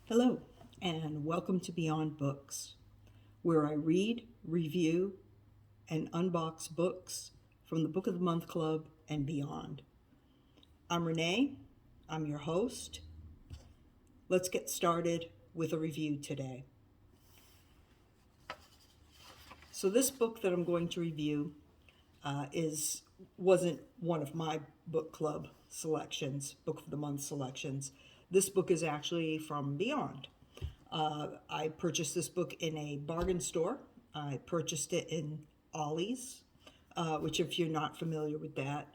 Hello, and welcome to Beyond Books, where I read, review, and unbox books from the Book of the Month Club and beyond. I'm Renee, I'm your host. Let's get started with a review today. So, this book that I'm going to review wasn't one of my book club selections, Book of the Month selections. This book is actually from Beyond. I purchased this book in a bargain store. I purchased it in Ollie's, which, if you're not familiar with that,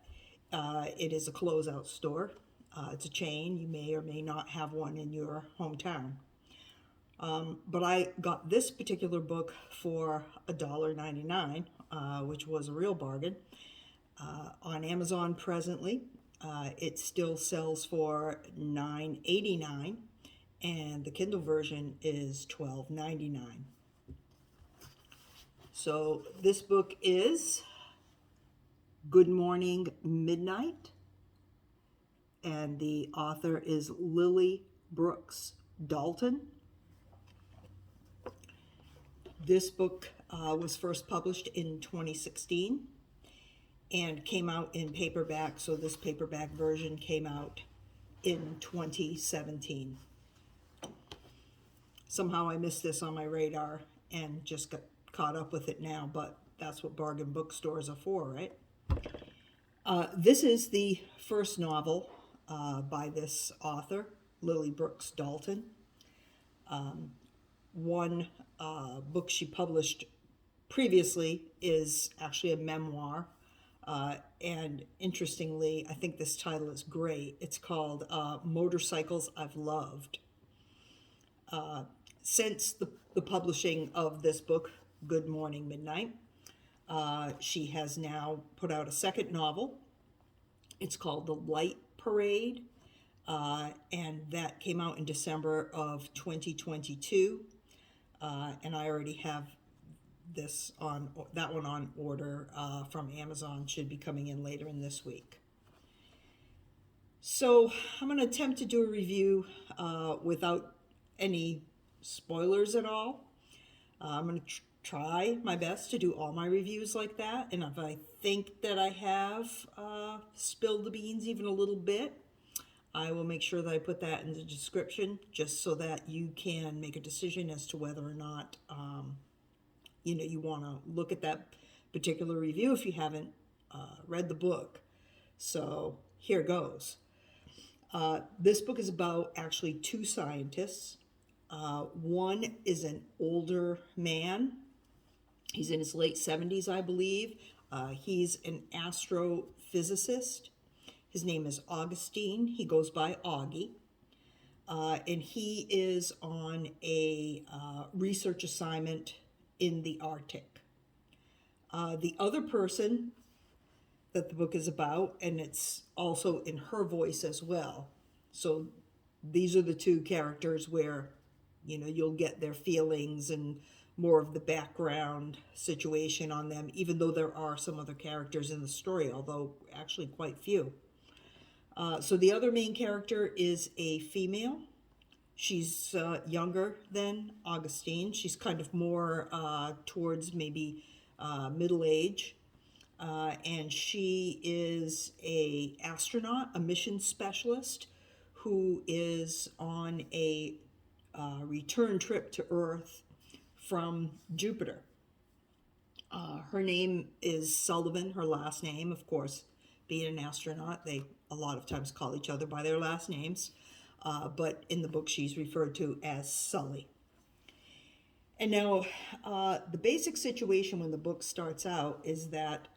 it is a closeout store. It's a chain. You may or may not have one in your hometown. But I got this particular book for $1.99, which was a real bargain. On Amazon presently, it still sells for $9.89, and the Kindle version is $12.99. So this book is Good Morning Midnight, and the author is Lily Brooks-Dalton. This book was first published in 2016 and came out in paperback, so this paperback version came out in 2017. Somehow I missed this on my radar and just got caught up with it now, but that's what bargain bookstores are for, right? This is the first novel by this author, Lily Brooks-Dalton. One book she published previously is actually a memoir. And interestingly, I think this title is great. It's called Motorcycles I've Loved. Since the publishing of this book, Good Morning Midnight, she has now put out a second novel. It's called The Light Parade, and that came out in December of 2022. And I already have that one on order from Amazon. Should be coming in later in this week. So I'm going to attempt to do a review without any spoilers at all. I'm going to try my best to do all my reviews like that, and if I think that I have spilled the beans even a little bit, I will make sure that I put that in the description, just so that you can make a decision as to whether or not you want to look at that particular review if you haven't read the book. So here goes. This book is about actually two scientists. One is an older man. He's in his late 70s, I believe. He's an astrophysicist. His name is Augustine. He goes by Augie. And he is on a research assignment in the Arctic. The other person that the book is about, and it's also in her voice as well. So these are the two characters where, you'll get their feelings and more of the background situation on them, even though there are some other characters in the story, although actually quite few. So the other main character is a female. She's younger than Augustine. She's kind of more towards maybe middle age. And she is a astronaut, a mission specialist, who is on a return trip to Earth from Jupiter. Her name is Sullivan, her last name, of course. Being an astronaut, they a lot of times call each other by their last names. But in the book, she's referred to as Sully. And now, the basic situation when the book starts out is that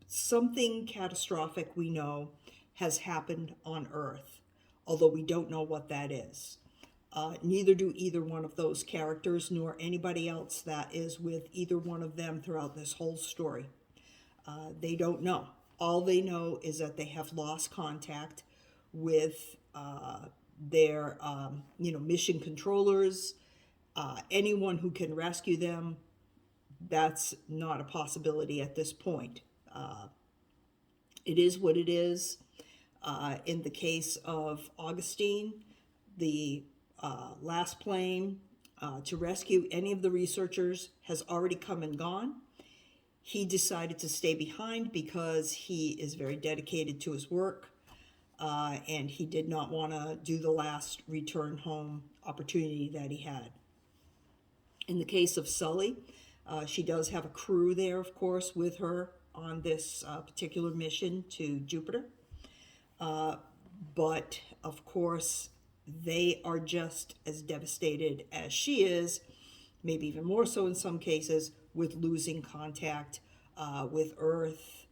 something catastrophic, we know, has happened on Earth, although we don't know what that is. Neither do either one of those characters, nor anybody else that is with either one of them throughout this whole story. They don't know. All they know is that they have lost contact with their mission controllers, anyone who can rescue them. That's not a possibility at this point. It is what it is. In the case of Augustine, the last plane to rescue any of the researchers has already come and gone. He decided to stay behind because he is very dedicated to his work, and he did not want to do the last return home opportunity that he had. In the case of Sully, she does have a crew there, of course, with her on this particular mission to Jupiter. But, of course, they are just as devastated as she is, maybe even more so in some cases, with losing contact with Earth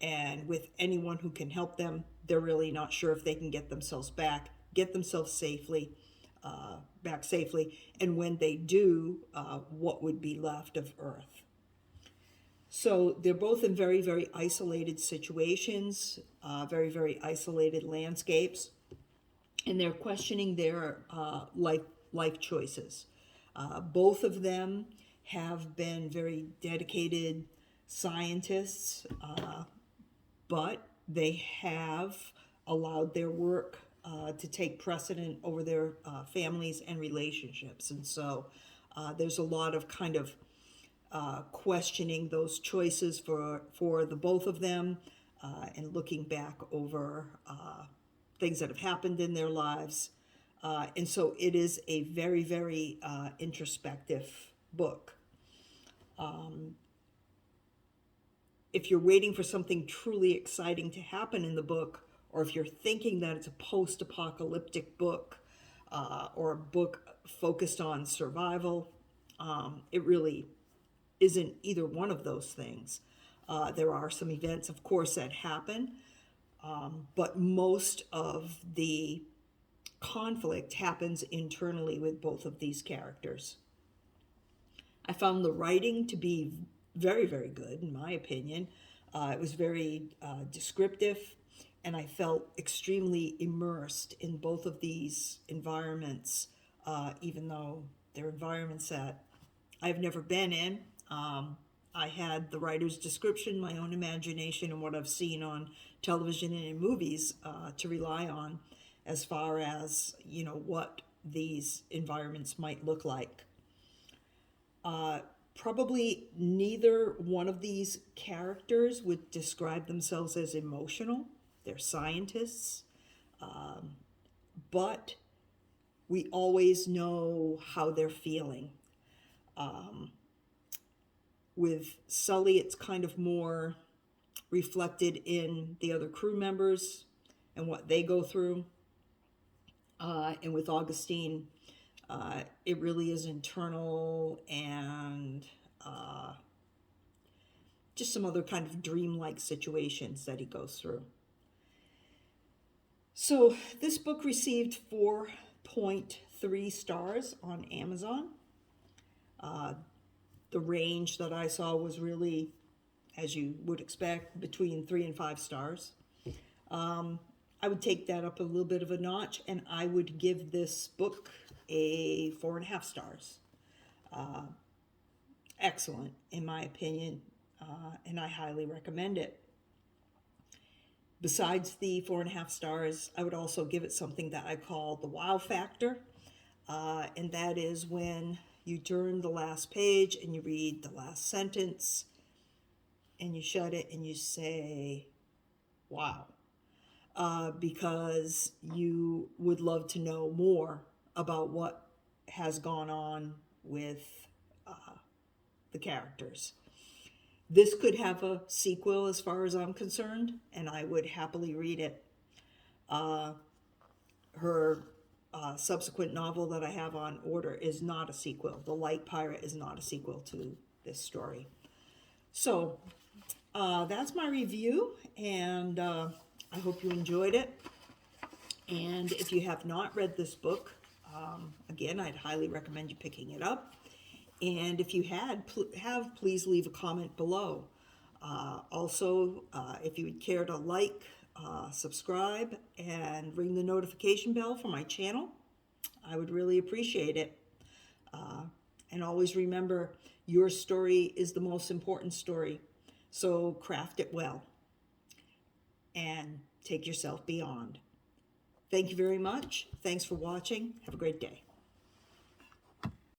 and with anyone who can help them. They're really not sure if they can get themselves back safely, and when they do, what would be left of Earth. So they're both in very, very isolated situations, very, very isolated landscapes, and they're questioning their life choices. Both of them have been very dedicated scientists, but they have allowed their work to take precedent over their families and relationships. And so there's a lot of kind of questioning those choices for the both of them, and looking back over things that have happened in their lives. And so it is a very, very introspective book. If you're waiting for something truly exciting to happen in the book, or if you're thinking that it's a post-apocalyptic book, or a book focused on survival, it really isn't either one of those things. There are some events, of course, that happen, but most of the conflict happens internally with both of these characters. I found the writing to be very, very good, in my opinion. It was very descriptive, and I felt extremely immersed in both of these environments, even though they're environments that I've never been in. I had the writer's description, my own imagination, and what I've seen on television and in movies to rely on as far as, what these environments might look like. Probably neither one of these characters would describe themselves as emotional. They're scientists. But we always know how they're feeling. With Sully, it's kind of more reflected in the other crew members and what they go through. And with Augustine, it really is internal and just some other kind of dreamlike situations that he goes through. So this book received 4.3 stars on Amazon. The range that I saw was really, as you would expect, between 3 and 5 stars. I would take that up a little bit of a notch, and I would give this book a 4.5 stars. Excellent, in my opinion, and I highly recommend it. Besides the 4.5 stars, I would also give it something that I call the wow factor, and that is when you turn the last page and you read the last sentence and you shut it and you say, wow, because you would love to know more about what has gone on with the characters. This could have a sequel as far as I'm concerned, and I would happily read it. Her subsequent novel that I have on order is not a sequel. The Light Pirate is not a sequel to this story. So that's my review, and I hope you enjoyed it. And if you have not read this book, again, I'd highly recommend you picking it up. And if you please leave a comment below. Also, if you would care to like, subscribe, and ring the notification bell for my channel, I would really appreciate it. And always remember, your story is the most important story, so craft it well. And take yourself beyond. Thank you very much. Thanks for watching. Have a great day.